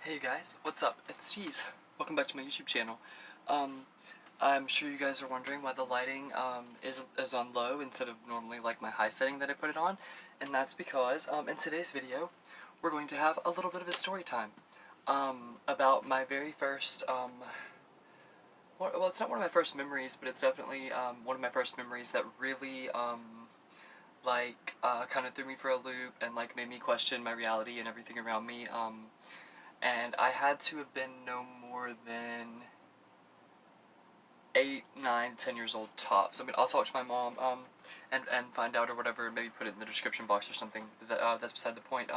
Hey you guys, what's up? It's Cheese. Welcome back to my YouTube channel. I'm sure you guys are wondering why the lighting is on low instead of normally like my high setting that I put it on, and that's because in today's video we're going to have a little bit of a story time about my very first well, it's not one of my first memories, but it's definitely one of my first memories that really kind of threw me for a loop and like made me question my reality and everything around me. And I had to have been no more than 8, 9, 10 years old tops. I mean, I'll talk to my mom and find out or whatever, maybe put it in the description box or something. That's beside the point.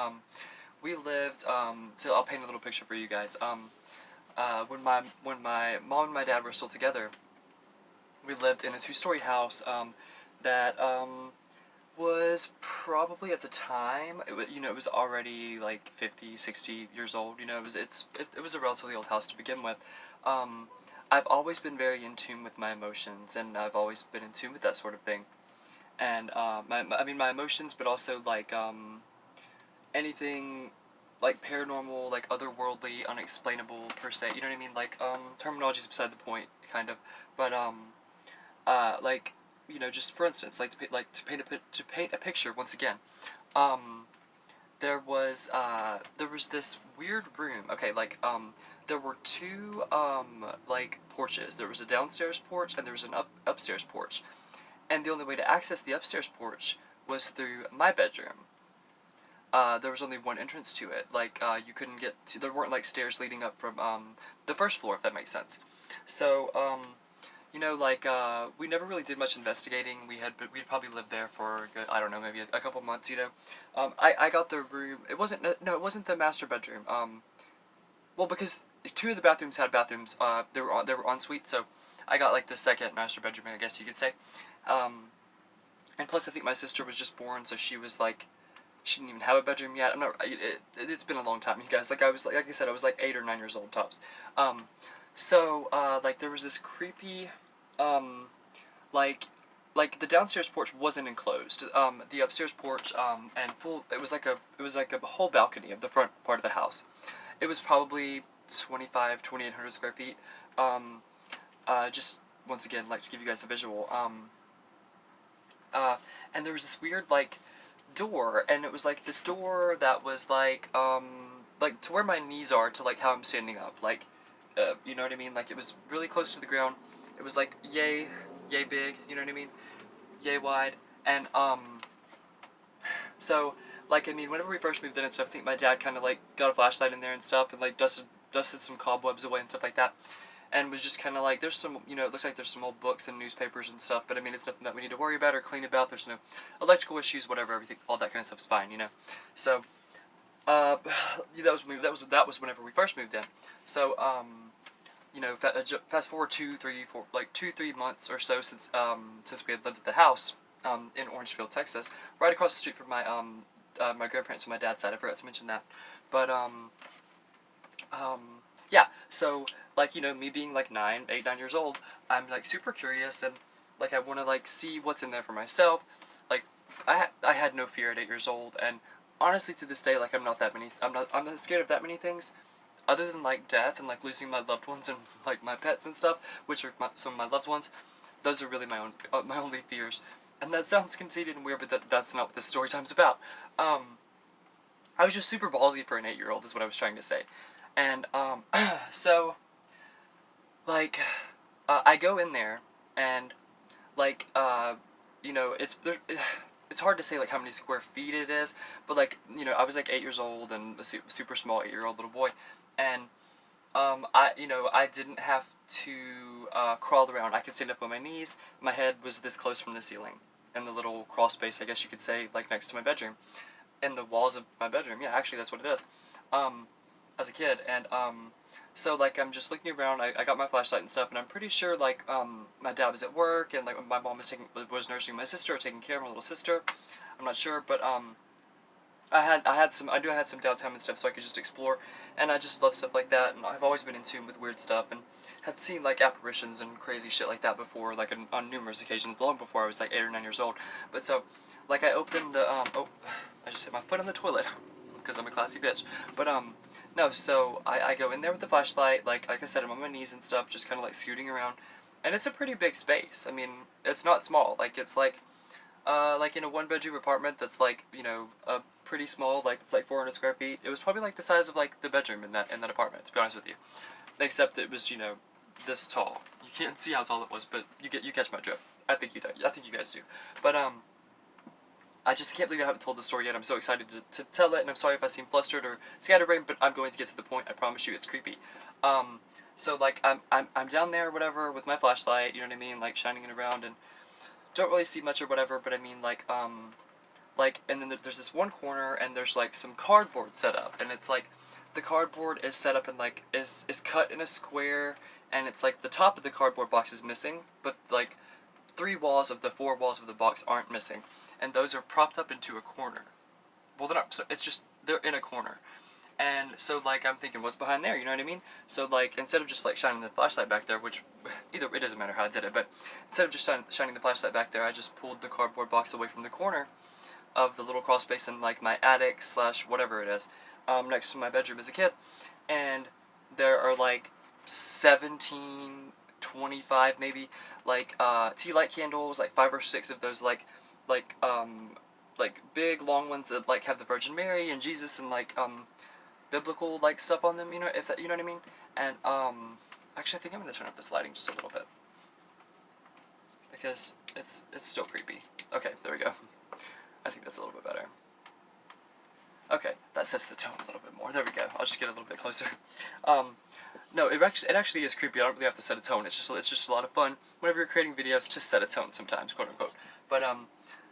We lived, so I'll paint a little picture for you guys. When my mom and my dad were still together, we lived in a 2-story house that was probably at the time, it was already like 50, 60 years old. It was a relatively old house to begin with. I've always been very in tune with my emotions, and I've always been in tune with that sort of thing. And my emotions, but also like anything like paranormal, like otherworldly, unexplainable per se. You know what I mean? Like terminology is beside the point, kind of. But like, just for instance, to paint a picture once again. There was this weird room. Okay, there were two like porches. There was a downstairs porch and there was an upstairs porch. And the only way to access the upstairs porch was through my bedroom. There was only one entrance to it. You couldn't get to, there weren't like stairs leading up from the first floor, if that makes sense. So we never really did much investigating. We'd probably lived there for a good, I don't know, maybe a couple months. I got the room. It wasn't the master bedroom. Well, because 2 of the bathrooms had bathrooms. They were en suite, so I got like the second master bedroom, I guess you could say. And plus, I think my sister was just born, so she didn't even have a bedroom yet. It's been a long time, you guys. Like I said, I was like 8 or 9 years old tops. So there was this creepy, like the downstairs porch wasn't enclosed. The upstairs porch, it was like a whole balcony of the front part of the house. It was probably 2,800 square feet. Just once again, like to give you guys a visual. And there was this weird door, and it was like this door that was like to where my knees are to like how I'm standing up, you know what I mean? Like, it was really close to the ground. It was like yay big, you know what I mean? Yay wide. And so whenever we first moved in and stuff, I think my dad kind of like got a flashlight in there and stuff, and like dusted some cobwebs away and stuff like that, and was just kind of like, there's some, it looks like there's some old books and newspapers and stuff, but I mean, it's nothing that we need to worry about or clean about. There's no electrical issues, whatever, everything, all that kind of stuff's fine, So that was whenever we first moved in. So fast forward 2-3 months or so since we had lived at the house in Orangeville, Texas, right across the street from my my grandparents on my dad's side. I forgot to mention that, but yeah. So me being like 8, 9 years old, I'm like super curious, and like I want to like see what's in there for myself. Like I had no fear at 8 years old, and honestly to this day, like I'm not scared of that many things, other than like death and like losing my loved ones and like my pets and stuff, which are some of my loved ones. Those are really my only fears. And that sounds conceited and weird, but that's not what this story time's about. I was just super ballsy for an 8-year-old, is what I was trying to say. And so I go in there, and it's hard to say like how many square feet it is, but I was like 8 years old and a super small 8-year-old little boy, and I didn't have to crawl around. I could stand up on my knees. My head was this close from the ceiling, in the little crawl space, I guess you could say, like next to my bedroom, in the walls of my bedroom. Yeah, actually that's what it is. As a kid, and so I'm just looking around. I got my flashlight and stuff, and I'm pretty sure my dad was at work, and my mom was nursing my sister or taking care of my little sister. I'm not sure, but I had some downtime and stuff, so I could just explore, and I just love stuff like that, and I've always been in tune with weird stuff, and had seen like apparitions and crazy shit like that before, on numerous occasions, long before I was like 8 or 9 years old. But so I opened the I just hit my foot on the toilet because I'm a classy bitch. But no, so I go in there with the flashlight, like I said, I'm on my knees and stuff, just kind of like scooting around, and it's a pretty big space. I mean, it's not small. Like it's like in a one-bedroom apartment that's like, pretty small. Like it's like 400 square feet. It was probably like the size of like the bedroom in that apartment. To be honest with you, except it was this tall. You can't see how tall it was, but you catch my drift. I think you do. I think you guys do. But I just can't believe I haven't told the story yet. I'm so excited to tell it, and I'm sorry if I seem flustered or scatterbrained, but I'm going to get to the point. I promise you, it's creepy. So like I'm down there, or whatever, with my flashlight. You know what I mean, like shining it around, and don't really see much or whatever. But I mean, and then there's this one corner, and there's like some cardboard set up, and it's like the cardboard is set up and like is cut in a square, and it's like the top of the cardboard box is missing, but like 3 walls of the 4 walls of the box aren't missing, and those are propped up into a corner. Well, they're not. So it's just they're in a corner, and so like I'm thinking, what's behind there? You know what I mean? So like instead of just like shining the flashlight back there, which either it doesn't matter how I did it, but instead of just shining the flashlight back there, I just pulled the cardboard box away from the corner of the little crawl space in like my attic slash whatever it is, next to my bedroom as a kid, and there are like 17, 25 maybe, like tea light candles, like 5 or 6 of those like big long ones that like have the Virgin Mary and Jesus and like biblical like stuff on them, if that, you know what I mean. And actually I think I'm gonna turn up this lighting just a little bit because it's still creepy. Okay, there we go. I think that's a little bit better. Okay, that sets the tone a little bit more. There we go. I'll just get a little bit closer. No, it actually is creepy. I don't really have to set a tone. It's just a lot of fun whenever you're creating videos to set a tone sometimes, quote unquote. But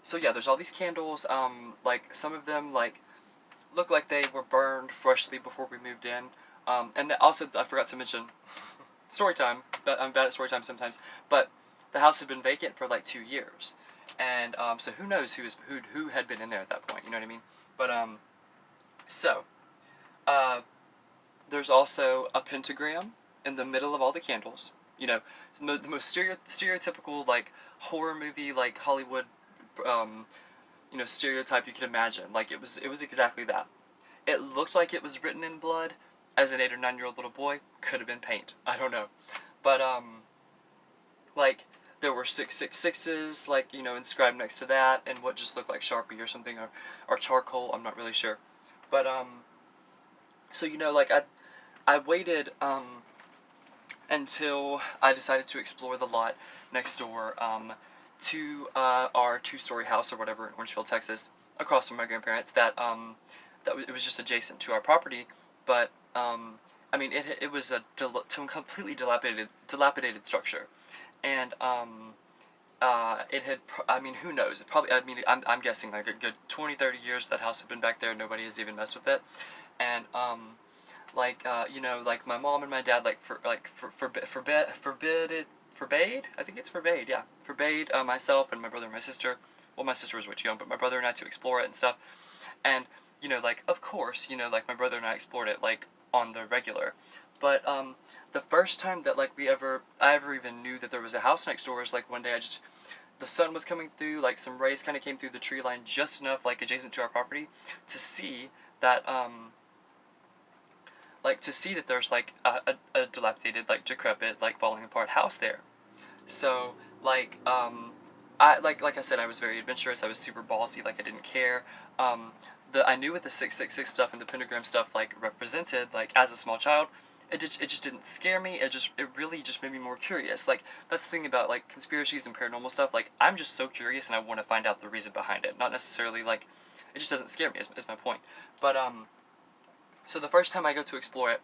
so yeah, there's all these candles. Like some of them like look like they were burned freshly before we moved in. And also I forgot to mention story time. But I'm bad at story time sometimes. But the house had been vacant for like 2 years, and so who knows who had been in there at that point. You know what I mean? But so uh, there's also a pentagram in the middle of all the candles. You know, the most stereotypical like horror movie, like Hollywood, stereotype you can imagine. Like it was exactly that. It looked like it was written in blood. As an 8 or 9 year old little boy, could have been paint. I don't know, but like there were 666 like inscribed next to that, and what just looked like Sharpie or something, or charcoal. I'm not really sure, but so like I waited until I decided to explore the lot next door to our 2-story house or whatever in Orangefield, Texas, across from my grandparents. It was just adjacent to our property, but I mean it was a completely dilapidated structure, and it had, I mean, who knows? It probably, I mean, I'm guessing like a good 20, 30 years that house had been back there. Nobody has even messed with it, and like my mom and my dad forbade, I think it's forbade, yeah, forbade myself and my brother and my sister. Well, my sister was way too young, but my brother and I to explore it and stuff. And like of course, like my brother and I explored it like on the regular, but the first time that like I ever even knew that there was a house next door is like one day the sun was coming through, like some rays kind of came through the tree line just enough, like adjacent to our property, to see that there's like a dilapidated, like decrepit, like falling apart house there. So like I said, I was very adventurous. I was super ballsy. Like I didn't care. I knew what the 666 stuff and the pentagram stuff like represented. Like as a small child, it just didn't scare me. It really just made me more curious. Like that's the thing about like conspiracies and paranormal stuff. Like I'm just so curious and I want to find out the reason behind it. Not necessarily like it just doesn't scare me. Is my point. But so the first time I go to explore it,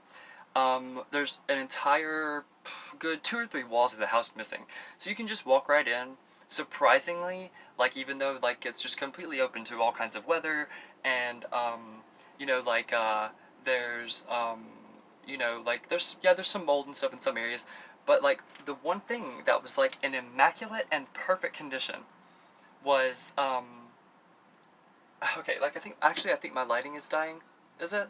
there's an entire good 2 or 3 walls of the house missing. So you can just walk right in. Surprisingly, like even though like it's just completely open to all kinds of weather, and there's there's some mold and stuff in some areas, but like the one thing that was like in immaculate and perfect condition was okay, like I think my lighting is dying. Is it?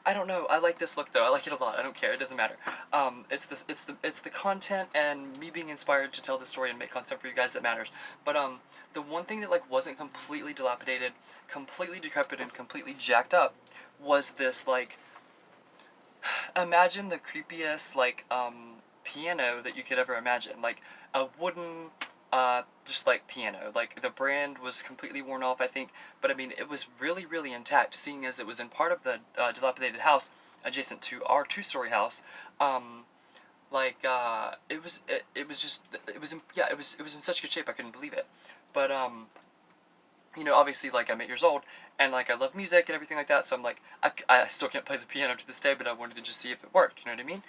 I don't know. I like this look though. I like it a lot. I don't care. It doesn't matter. It's the content and me being inspired to tell the story and make content for you guys that matters. But the one thing that like wasn't completely dilapidated, completely decrepit, and completely jacked up was this like, imagine the creepiest like piano that you could ever imagine, like a wooden just like piano. Like the brand was completely worn off, I think, but I mean it was really really intact, seeing as it was in part of the dilapidated house adjacent to our two-story house. It was just it was in, yeah, it was in such good shape I couldn't believe it. But obviously, like, I'm 8 years old, and, like, I love music and everything like that, so I'm like, I still can't play the piano to this day, but I wanted to just see if it worked, you know what I mean?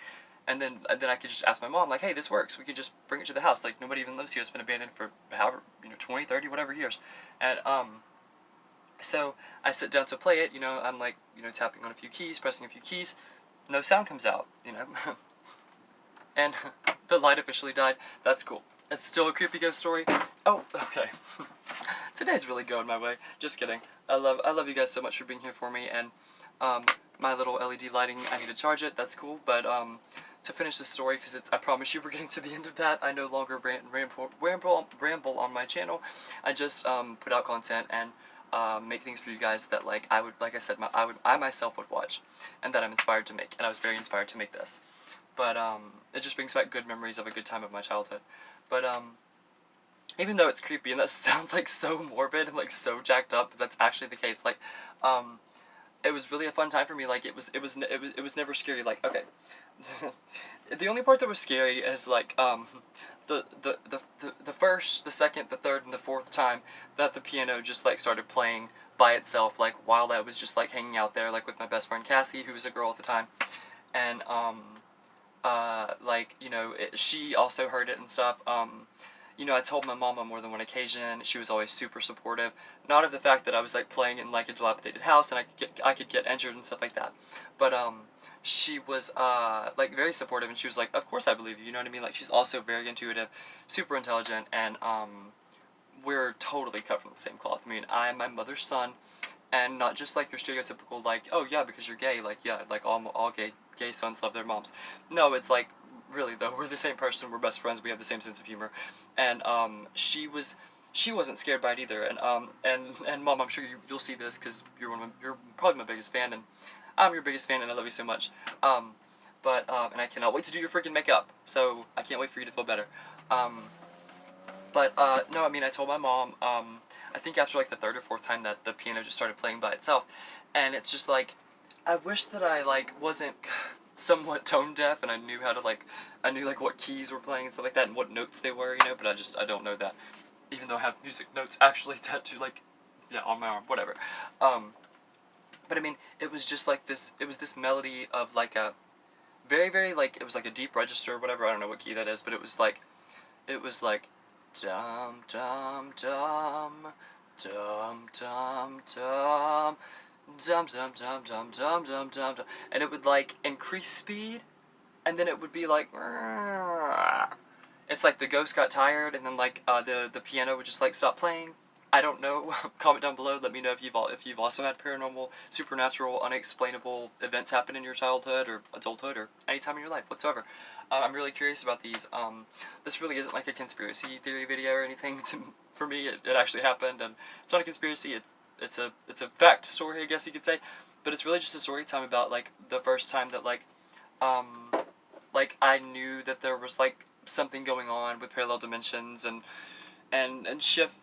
And then I could just ask my mom, like, hey, this works, we could just bring it to the house, like, nobody even lives here, it's been abandoned for however, 20, 30, whatever years, and, so I sit down to play it, I'm, like, tapping on a few keys, pressing a few keys, no sound comes out, and the light officially died. That's cool. It's still a creepy ghost story. Oh, okay. Today's really going my way. Just kidding. I love you guys so much for being here for me, and my little LED lighting, I need to charge it. That's cool. But to finish the story, because I promise you we're getting to the end of that. I no longer ramble on my channel. I just put out content and make things for you guys that like I said, I myself would watch, and that I'm inspired to make, and I was very inspired to make this. But it just brings back good memories of a good time of my childhood. But even though it's creepy and that sounds like so morbid and like so jacked up, that's actually the case. Like, it was really a fun time for me. Like, it was never scary. Like, okay, the only part that was scary is like the first, the second, the third, and the fourth time that the piano just like started playing by itself. Like while I was just like hanging out there, like with my best friend Cassie, who was a girl at the time, and she also heard it and stuff. I told my mom on more than one occasion. She was always super supportive. Not of the fact that I was like playing in like a dilapidated house and I could get injured and stuff like that. But she was like very supportive, and she was like, "Of course I believe you." You know what I mean? Like she's also very intuitive, super intelligent, and we're totally cut from the same cloth. I mean, I am my mother's son, and not just like your stereotypical like, oh yeah, because you're gay, like yeah, like all gay sons love their moms. No, it's like really though, we're the same person, we're best friends, we have the same sense of humor, and she wasn't scared by it either, and mom, I'm sure you'll see this because you're probably my biggest fan, and I'm your biggest fan, and I love you so much. And I cannot wait to do your freaking makeup, so I can't wait for you to feel better. No, I mean, I told my mom, I think after like the third or fourth time that the piano just started playing by itself, and it's just like, I wish that I like wasn't somewhat tone deaf and I knew how to like, I knew like what keys were playing and stuff like that and what notes they were, but I don't know that, even though I have music notes actually tattooed like, yeah, on my arm, whatever. But I mean, it was just like this, it was this melody of like a very, very like, it was like a deep register or whatever, I don't know what key that is, but it was like, dum dum dum, dum dum dum, dum dum dum dum dum dum dum dum, and it would like increase speed, and then it would be like, it's like the ghost got tired, and then like the piano would just like stop playing. I don't know. Comment down below. Let me know if you've also had paranormal, supernatural, unexplainable events happen in your childhood or adulthood or any time in your life whatsoever. I'm really curious about these. This really isn't like a conspiracy theory video or anything. For me, it actually happened, and it's not a conspiracy. It's a fact story, I guess you could say. But it's really just a story time about like the first time that like I knew that there was like something going on with parallel dimensions and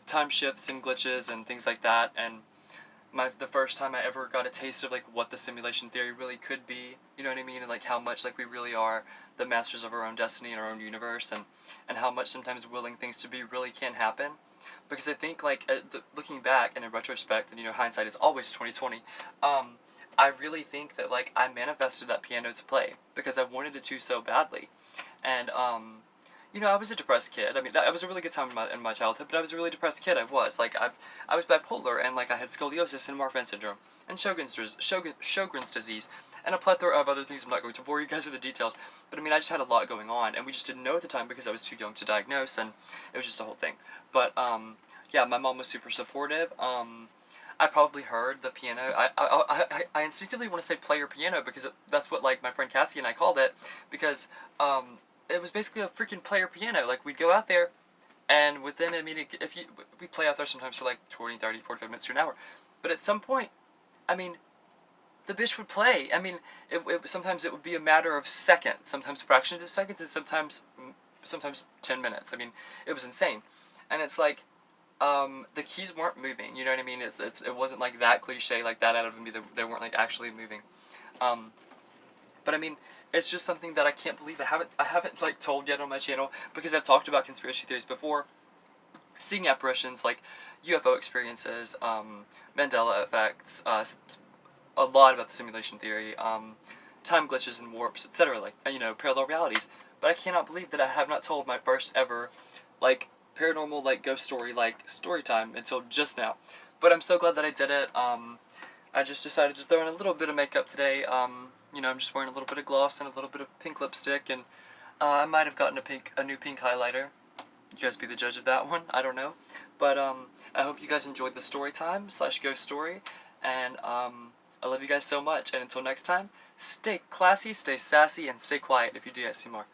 time shifts and glitches and things like that, and the first time I ever got a taste of like what the simulation theory really could be, you know what I mean, and like how much like we really are the masters of our own destiny and our own universe, and how much sometimes willing things to be really can happen. Because I think like looking back and in retrospect, and hindsight is always 2020. I really think that like I manifested that piano to play because I wanted it to so badly, and I was a depressed kid. I mean, that was a really good time in my childhood, but I was a really depressed kid. I was. Like, I was bipolar, and, like, I had scoliosis and Marfan syndrome, and Sjogren's disease, and a plethora of other things. I'm not going to bore you guys with the details, but, I mean, I just had a lot going on, and we just didn't know at the time because I was too young to diagnose, and it was just a whole thing. But, yeah, my mom was super supportive. I probably heard the piano. I instinctively want to say player piano because that's what like my friend Cassie and I called it, because it was basically a freaking player piano. Like we'd go out there, and within, I mean, if you we play out there sometimes for like 20, 30, 45 minutes to an hour, but at some point, I mean, the bitch would play. I mean, sometimes it would be a matter of seconds, sometimes fractions of seconds, and sometimes 10 minutes. I mean, it was insane, and it's like the keys weren't moving. You know what I mean? It wasn't like that cliche, like that out of me. They weren't like actually moving. Um, but I mean, it's just something that I can't believe I haven't like told yet on my channel, because I've talked about conspiracy theories before, seeing apparitions like UFO experiences, Mandela effects, a lot about the simulation theory, time glitches and warps, etc. Like parallel realities. But I cannot believe that I have not told my first ever like paranormal like ghost story like story time until just now. But I'm so glad that I did it. I just decided to throw in a little bit of makeup today. I'm just wearing a little bit of gloss and a little bit of pink lipstick, and I might have gotten a new pink highlighter. You guys be the judge of that one. I don't know, but I hope you guys enjoyed the story time / ghost story, and I love you guys so much. And until next time, stay classy, stay sassy, and stay quiet if you do ASMR.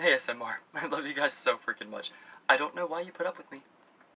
Hey ASMR, I love you guys so freaking much. I don't know why you put up with me.